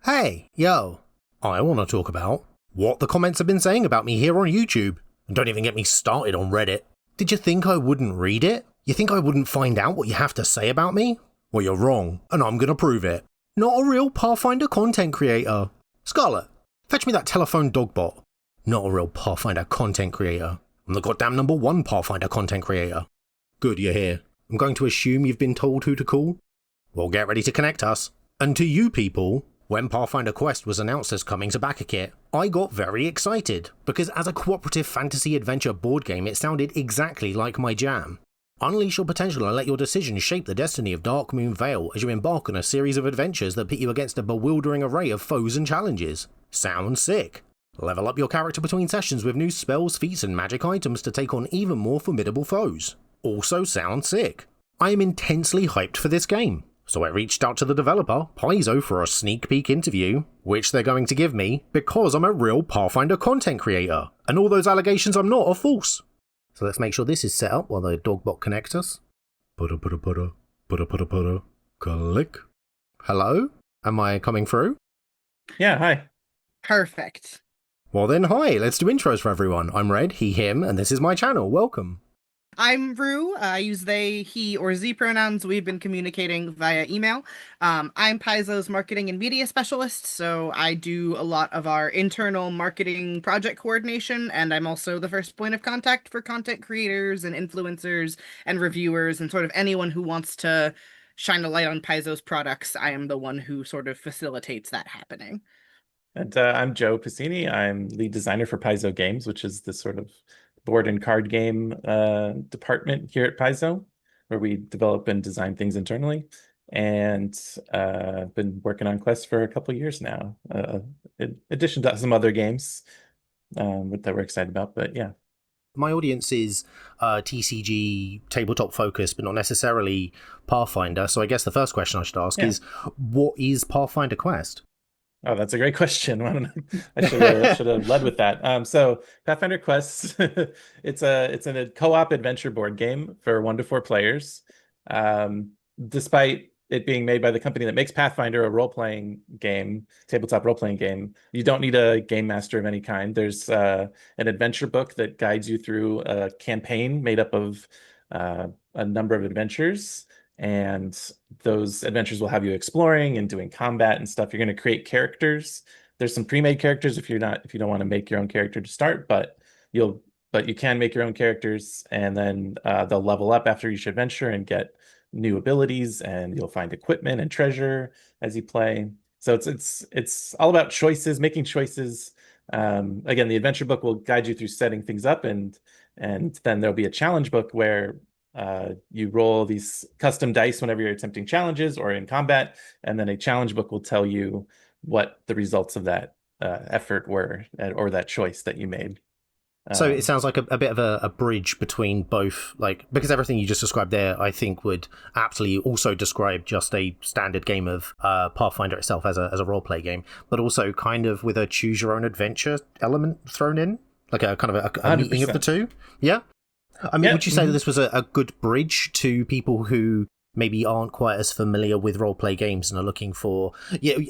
Hey, yo, I want to talk about what the comments have been saying about me here on YouTube. And don't even get me started on Reddit. Did you think I wouldn't read it? You think I wouldn't find out what you have to say about me? Well, you're wrong, and I'm gonna prove it. Not a real Pathfinder content creator. Scarlet, fetch me that telephone dog bot. Not a real Pathfinder content creator. I'm the goddamn #1 Pathfinder content creator. Good, you're here. I'm going to assume you've been told who to call. Well, get ready to connect us. And to you people, when Pathfinder Quest was announced as coming to BackerKit, I got very excited, because as a cooperative fantasy adventure board game it sounded exactly like my jam. Unleash your potential and let your decisions shape the destiny of Darkmoon Vale as you embark on a series of adventures that pit you against a bewildering array of foes and challenges. Sounds sick. Level up your character between sessions with new spells, feats and magic items to take on even more formidable foes. Also sounds sick. I am intensely hyped for this game. So I reached out to the developer, Paizo, for a sneak peek interview, which they're going to give me because I'm a real Pathfinder content creator, and all those allegations I'm not are false. So let's make sure this is set up while the dogbot connects us. Click. Hello? Am I coming through? Yeah, hi. Perfect. Well then, hi, let's do intros for everyone. I'm Red, he, him, and this is my channel. Welcome. I'm Rue. I use they, he, or Z pronouns. We've been communicating via email. I'm Paizo's marketing and media specialist, so I do a lot of our internal marketing project coordination, and I'm also the first point of contact for content creators and influencers and reviewers and sort of anyone who wants to shine a light on Paizo's products. I am the one who sort of facilitates that happening. And I'm Joe Piscini. I'm lead designer for Paizo Games, which is the sort of board and card game department here at Paizo, where we develop and design things internally. And I've been working on Quest for a couple of years now, in addition to some other games that we're excited about. But yeah. My audience is TCG, tabletop focused, but not necessarily Pathfinder. So I guess the first question I should ask is, what is Pathfinder Quest? Oh, that's a great question. I should have led with that. So Pathfinder Quest, it's a co-op adventure board game for 1 to 4 players. Despite it being made by the company that makes Pathfinder, a role-playing game, tabletop role-playing game, you don't need a game master of any kind. There's an adventure book that guides you through a campaign made up of a number of adventures. And those adventures will have you exploring and doing combat and stuff. You're going to create characters. There's some pre-made characters if you don't want to make your own character to start, but you can make your own characters, and then they'll level up after each adventure and get new abilities, and you'll find equipment and treasure as you play. So it's all about choices, making choices. Again, the adventure book will guide you through setting things up, and then there'll be a challenge book where you roll these custom dice whenever you're attempting challenges or in combat, and then a challenge book will tell you what the results of that effort were, or that choice that you made. So it sounds like a bit of a bridge between both, like, because everything you just described there, I think, would aptly also describe just a standard game of Pathfinder itself as a role-play game, but also kind of with a choose-your-own-adventure element thrown in, like a kind of a meeting of the two. Yeah? I mean, would you say that this was a good bridge to people who maybe aren't quite as familiar with role-play games and are looking for,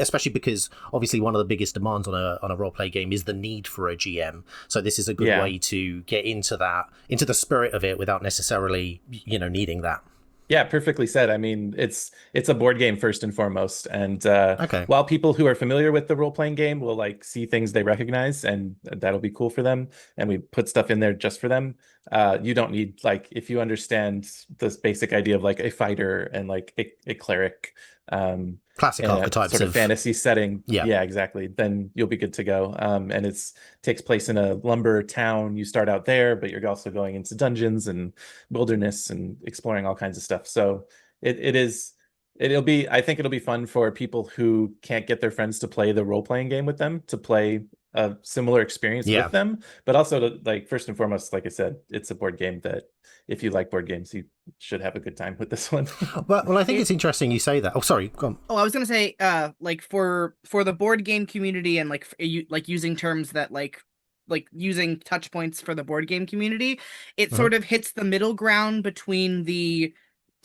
especially because obviously one of the biggest demands on a role-play game is the need for a GM. So this is a good way to get into the spirit of it without necessarily, needing that. Yeah, perfectly said. I mean, it's a board game first and foremost. And Okay. while people who are familiar with the role-playing game will like see things they recognize, and that'll be cool for them, and we put stuff in there just for them, you don't need, like, if you understand this basic idea of like a fighter and like a cleric, classic archetypes sort of fantasy setting, yeah, exactly, then you'll be good to go. And takes place in a lumber town. You start out there, but you're also going into dungeons and wilderness and exploring all kinds of stuff. So I think it'll be fun for people who can't get their friends to play the role-playing game with them to play a similar experience with them, but also to, like, first and foremost, like I said, it's a board game that if you like board games, you should have a good time with this one. Well, I think it's interesting you say that. Oh, sorry, go on. Oh, I was gonna say, like for the board game community, and like using terms that like using touch points for the board game community, it sort of hits the middle ground between the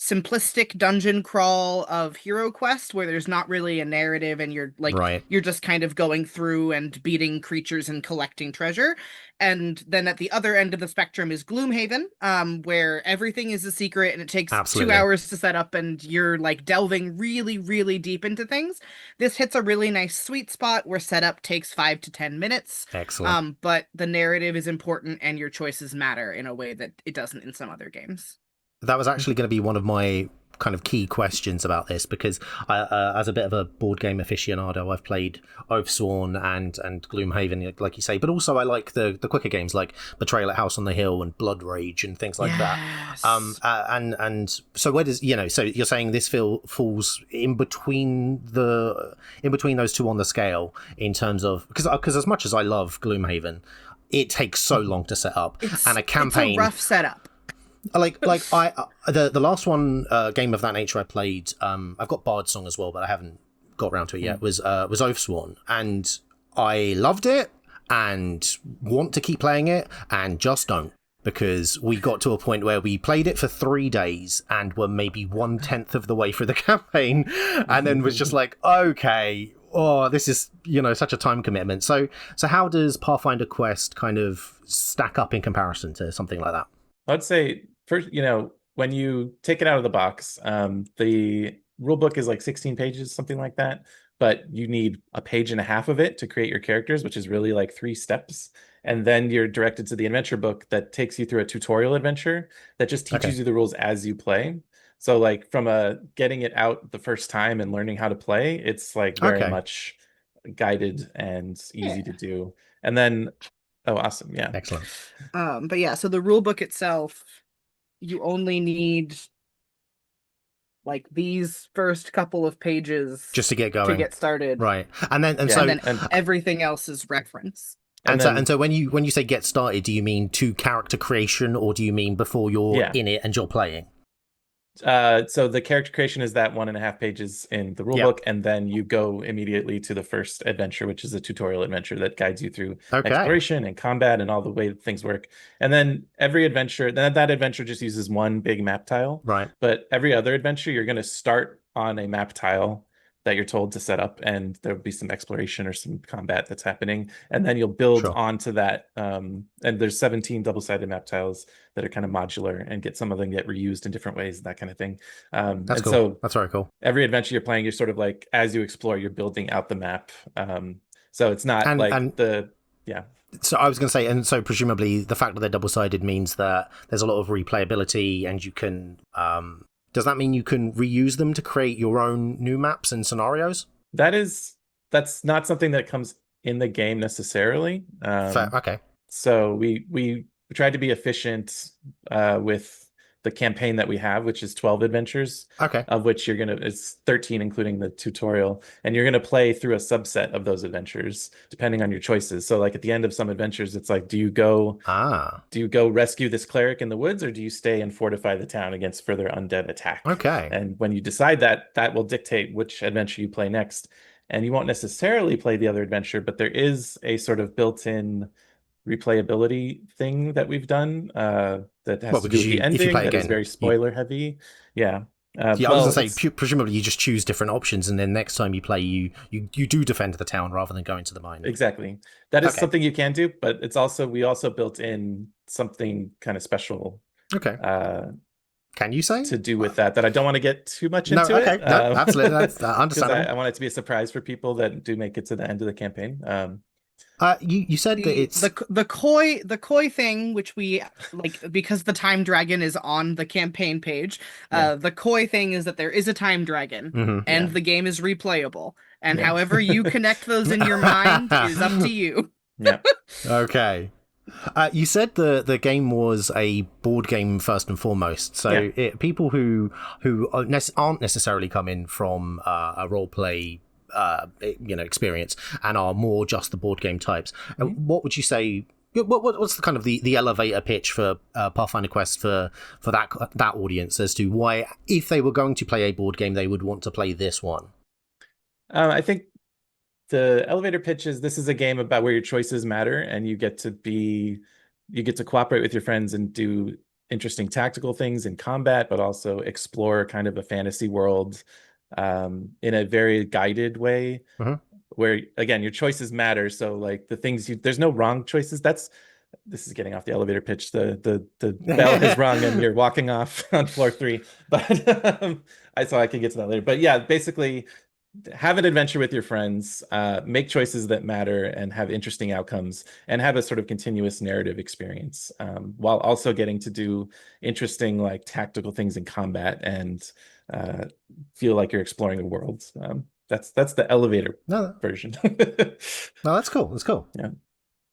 simplistic dungeon crawl of Hero Quest where there's not really a narrative and you're like Right. you're just kind of going through and beating creatures and collecting treasure. And then at the other end of the spectrum is Gloomhaven, where everything is a secret and it takes Absolutely. 2 hours to set up and you're like delving really, really deep into things. This hits a really nice sweet spot where setup takes 5 to 10 minutes. Excellent. But the narrative is important and your choices matter in a way that it doesn't in some other games. That was actually going to be one of my kind of key questions about this, because I, as a bit of a board game aficionado, I've played Oathsworn and Gloomhaven, like you say, but also I like the quicker games like Betrayal at House on the Hill and Blood Rage and things like that. And so where does, so you're saying this falls in between those two on the scale in terms of, because as much as I love Gloomhaven, it takes so long to set up, and a campaign, it's a rough setup. Like I the last one game of that nature I played, I've got Bard Song as well, but I haven't got around to it yet, was Oathsworn, and I loved it and want to keep playing it and just don't, because we got to a point where we played it for 3 days and were maybe 1/10 of the way through the campaign, and then was just like, okay, this is, such a time commitment. So how does Pathfinder Quest kind of stack up in comparison to something like that? I'd say first, when you take it out of the box, the rule book is like 16 pages, something like that. But you need a page and a half of it to create your characters, which is really like 3 steps. And then you're directed to the adventure book that takes you through a tutorial adventure that just teaches you the rules as you play. So like from getting it out the first time and learning how to play, it's like very much guided and easy to do. And then awesome. Yeah. Excellent. But yeah, so the rule book itself, you only need like these first couple of pages just to get going, to get started. Right. And then everything else is reference. And so when you say get started, do you mean to character creation, or do you mean before you're in it and you're playing? So the character creation is that 1.5 pages in the rulebook, and then you go immediately to the first adventure, which is a tutorial adventure that guides you through exploration and combat and all the way that things work. And then every adventure, that adventure just uses one big map tile. Right. But every other adventure, you're going to start on a map tile that you're told to set up, and there'll be some exploration or some combat that's happening, and then you'll build onto that. And there's 17 double-sided map tiles that are kind of modular, and some of them get reused in different ways, that kind of thing. That's cool. So that's very cool. Every adventure you're playing, you're sort of like, as you explore, you're building out the map. So it's not So I was going to say, and so presumably the fact that they're double-sided means that there's a lot of replayability, and you can does that mean you can reuse them to create your own new maps and scenarios? That's not something that comes in the game necessarily. Fair. Okay. So we tried to be efficient with the campaign that we have, which is 12 adventures. Okay. Of which it's 13 including the tutorial, and you're gonna play through a subset of those adventures depending on your choices. So like at the end of some adventures, it's like, do you go rescue this cleric in the woods, or do you stay and fortify the town against further undead attack? Okay. And when you decide that will dictate which adventure you play next. And you won't necessarily play the other adventure, but there is a sort of built-in replayability thing that we've done that has to do with the ending, that is very spoiler heavy. I was going to say, presumably you just choose different options, and then next time you play, you do defend the town rather than going to the mine. Exactly. That is something you can do, but it's also, we also built in something kind of special. Okay. Can you say? To do with that I don't want to get too much into it. No, absolutely. That's understandable. I want it to be a surprise for people that do make it to the end of the campaign. You said that it's the koi thing, which we like because the time dragon is on the campaign page. The koi thing is that there is a time dragon, and the game is replayable, and however you connect those in your mind is up to you. Okay. You said the game was a board game first and foremost, so people who aren't necessarily coming from a role play experience and are more just the board game types. What would you say? What's the kind of the elevator pitch for Pathfinder Quest for that audience as to why, if they were going to play a board game, they would want to play this one? I think the elevator pitch is, this is a game about where your choices matter, and you get to cooperate with your friends and do interesting tactical things in combat, but also explore kind of a fantasy world in a very guided way, where again your choices matter. So like the things there's no wrong choices. This is getting off the elevator pitch. The bell has rung and you're walking off on floor 3. But I can get to that later. But yeah, basically have an adventure with your friends, make choices that matter and have interesting outcomes, and have a sort of continuous narrative experience, while also getting to do interesting like tactical things in combat and feel like you're exploring the world. That's the elevator version. No, that's cool. That's cool. Yeah.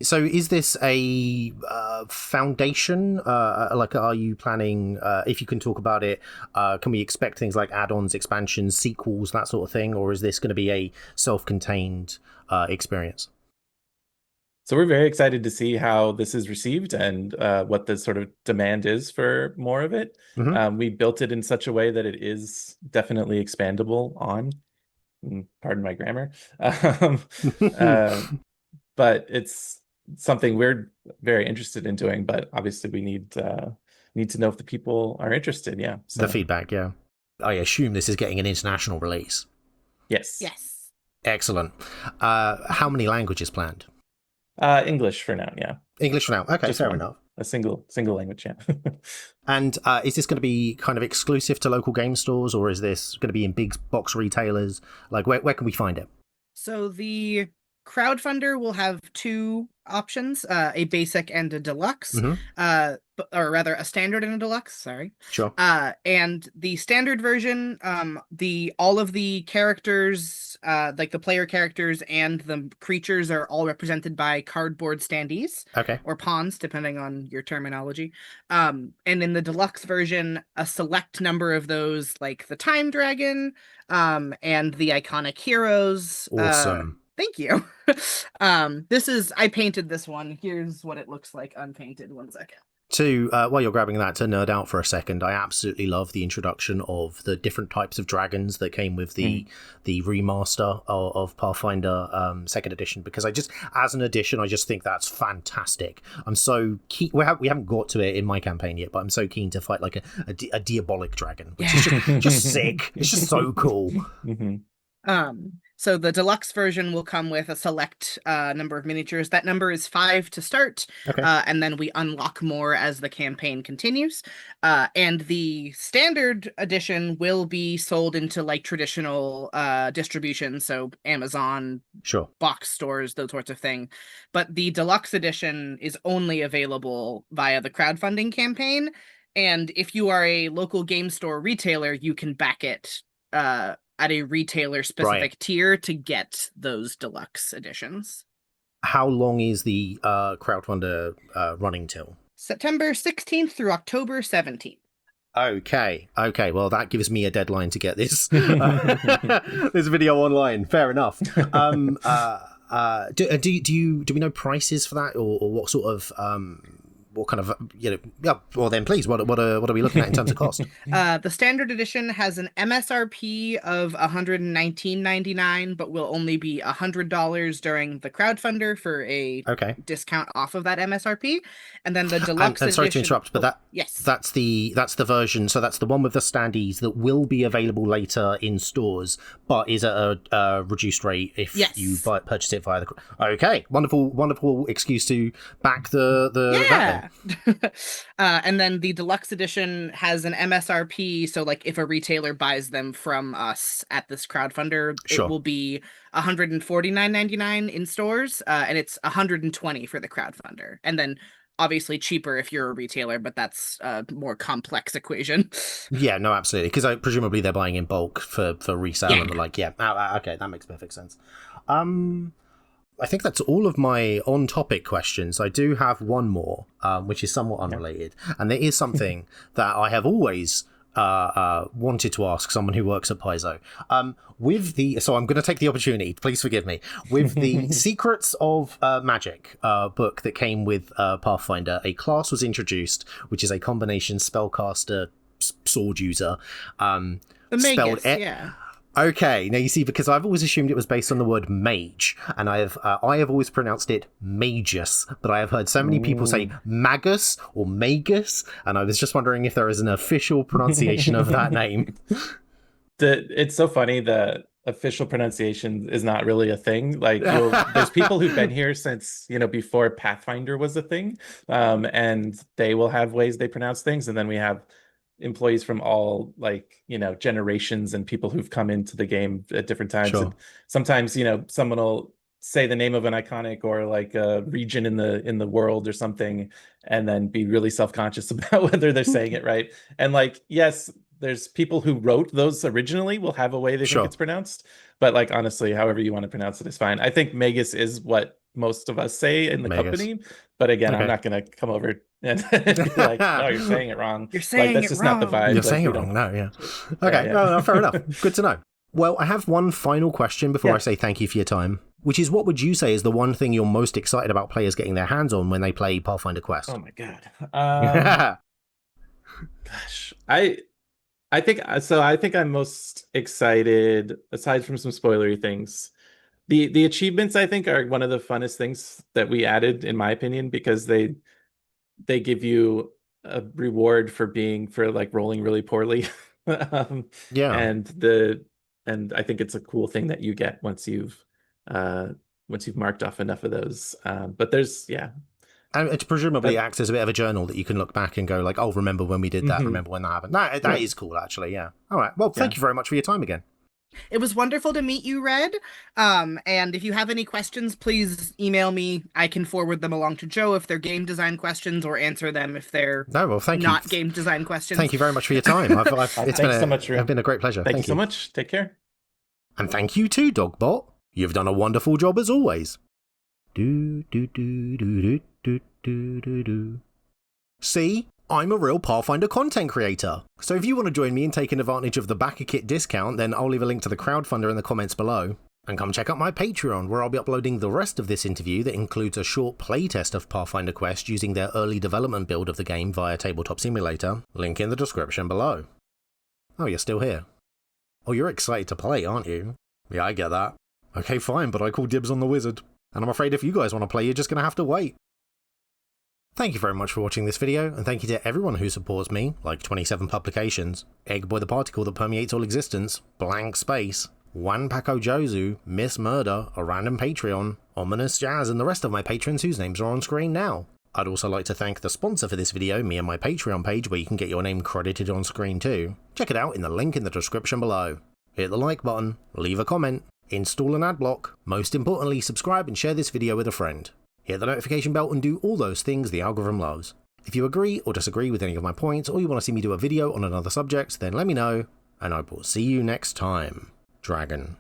So is this a foundation? Like, are you planning, if you can talk about it, can we expect things like add-ons, expansions, sequels, that sort of thing? Or is this going to be a self-contained experience? So we're very excited to see how this is received and what the sort of demand is for more of it. We built it in such a way that it is definitely expandable on, pardon my grammar. But it's something we're very interested in doing, but obviously we need to know if the people are interested. Yeah. So. The feedback. Yeah. I assume this is getting an international release. Yes. Excellent. How many languages planned? English for now. Yeah. English for now. Okay. Just fair enough. A single language. Yeah. And is this going to be kind of exclusive to local game stores, or is this going to be in big box retailers? Like where can we find it? So the Crowdfunder will have 2 options, a basic and a deluxe, or rather a standard and a deluxe, sorry. Sure. And the standard version, all of the characters, like the player characters and the creatures are all represented by cardboard standees. Okay. Or pawns, depending on your terminology. And in the deluxe version, a select number of those, like the Time Dragon, and the iconic heroes. Awesome. Thank you. I painted this one. Here's what it looks like unpainted. 1 second. While you're grabbing that, to nerd out for a second, I absolutely love the introduction of the different types of dragons that came with the remaster of Pathfinder 2nd edition, because as an edition, I just think that's fantastic. I'm so keen. We haven't got to it in my campaign yet, but I'm so keen to fight like a diabolic dragon, which is just sick. It's just so cool. So the deluxe version will come with a select number of miniatures. That number is 5 to start, and then we unlock more as the campaign continues. And the standard edition will be sold into like traditional distribution, so Amazon, box stores, those sorts of thing. But the deluxe edition is only available via the crowdfunding campaign. And if you are a local game store retailer, you can back it at a retailer specific tier to get those deluxe editions. How long is the crowdfunder running till? September 16th through October 17th. Okay. Well, that gives me a deadline to get this this video online. Fair enough. Do we know prices for that, or what sort of what kind of well then please, what are we looking at in terms of cost? The standard edition has an MSRP of $119.99, but will only be $100 during the crowdfunder for a discount off of that MSRP. And then the deluxe edition, sorry to interrupt, but that's the version, so that's the one with the standees that will be available later in stores, but is at a reduced rate if you purchase it via the wonderful excuse to back the and then the deluxe edition has an MSRP, so like if a retailer buys them from us at this crowdfunder, it will be $149.99 in stores, and it's $120 for the crowdfunder, and then obviously cheaper if you're a retailer, but that's a more complex equation. Yeah, no, absolutely, because presumably they're buying in bulk for resale, and they're like, okay, that makes perfect sense. I think that's all of my on-topic questions. I do have one more, which is somewhat unrelated, and there is something that I have always wanted to ask someone who works at Paizo. So I'm going to take the opportunity, please forgive me, with the Secrets of Magic book that came with Pathfinder, a class was introduced, which is a combination spellcaster sword user. The Magus, Okay, now you see, because I've always assumed it was based on the word mage, and I have always pronounced it magus, but I have heard so many people say magus or magus, and I was just wondering if there is an official pronunciation of that name. It's so funny that official pronunciation is not really a thing. Like there's people who've been here since, before Pathfinder was a thing. And they will have ways they pronounce things. And then we have employees from all generations and people who've come into the game at different times. Sure. And sometimes, someone will say the name of an iconic or like a region in the world or something, and then be really self-conscious about whether they're saying it right. And yes, there's people who wrote those originally will have a way they think it's pronounced, but honestly, however you want to pronounce it is fine. I think Magus is what most of us say in the company, but again, I'm not going to come over and be like, no, you're saying it wrong. You're saying that's it just wrong. not the vibe. You're saying it wrong. No, yeah. Okay, Yeah. No, fair enough. Good to know. Well, I have one final question before I say thank you for your time, which is, what would you say is the one thing you're most excited about players getting their hands on when they play Pathfinder Quest? Oh my God. Gosh, I think I'm most excited, aside from some spoilery things. The achievements, I think, are one of the funnest things that we added, in my opinion, because they give you a reward for rolling really poorly. And I think it's a cool thing that you get once you've marked off enough of those. But there's And it presumably acts as a bit of a journal that you can look back and go like, oh, remember when we did that? Remember when that happened? That is cool, actually, yeah. All right, well, thank you very much for your time again. It was wonderful to meet you, Red. And if you have any questions, please email me. I can forward them along to Joe if they're game design questions, or answer them if they're not game design questions. Thank you very much for your time. It's been a great pleasure. Thank you so much. Take care. And thank you too, Dogbot. You've done a wonderful job as always. See, I'm a real Pathfinder content creator. So if you want to join me in taking advantage of the backer kit discount, then I'll leave a link to the Crowdfunder in the comments below. And come check out my Patreon, where I'll be uploading the rest of this interview that includes a short playtest of Pathfinder Quest using their early development build of the game via Tabletop Simulator. Link in the description below. Oh, you're still here. Oh, you're excited to play, aren't you? Yeah, I get that. Okay, fine, but I call dibs on the wizard. And I'm afraid if you guys want to play, you're just going to have to wait. Thank you very much for watching this video, and thank you to everyone who supports me, like 27 publications, Eggboy the Particle that permeates all existence, Blank Space, Wanpako Jozu, Miss Murder, a random Patreon, Ominous Jazz, and the rest of my patrons whose names are on screen now. I'd also like to thank the sponsor for this video, me and my Patreon page, where you can get your name credited on screen too. Check it out in the link in the description below. Hit the like button, leave a comment, install an ad block, most importantly subscribe and share this video with a friend. Hit the notification bell and do all those things the algorithm loves. If you agree or disagree with any of my points, or you want to see me do a video on another subject, then let me know, and I will see you next time. Dragon.